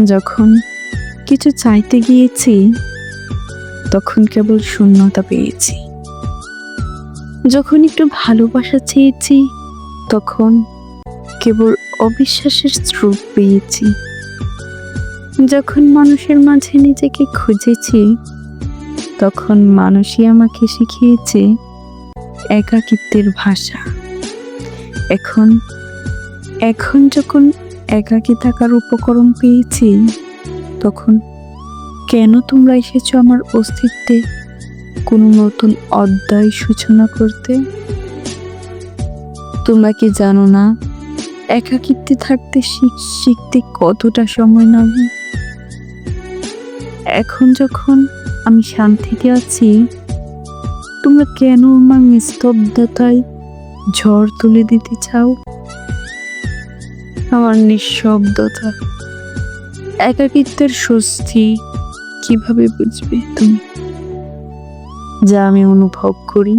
যখন কিছু চাইতে গিয়েছি তখন কেবল শূন্যতা পেয়েছি। যখন একটু ভালোবাসা চেয়েছি তখন কেবল অবিশ্বাসের স্রোত পেয়েছি। যখন মানুষের মাঝে নিজেকে খুঁজেছি তখন মানুষই আমাকে শিখিয়েছে একাকিত্বের ভাষা। এখন এখন যখন একাকী থাকার উপকরণ পেয়েছি তখন কেন তোমরা এসেছো আমার অস্তিত্বে কোনো নতুন অধ্যায় সূচনা করতে? তোমরা কি জানো না একাকিত্বে থাকতে শিখতে কতটা সময় লাগে? এখন যখন আমি শান্তিতে আছি তোমরা কেন আমার নিস্তব্ধতায় ঝড় তুলে দিতে চাও? আমার নিঃশব্দতা, একাকিত্বের স্বস্তি কিভাবে বুঝবে তুমি, যা আমি অনুভব করি?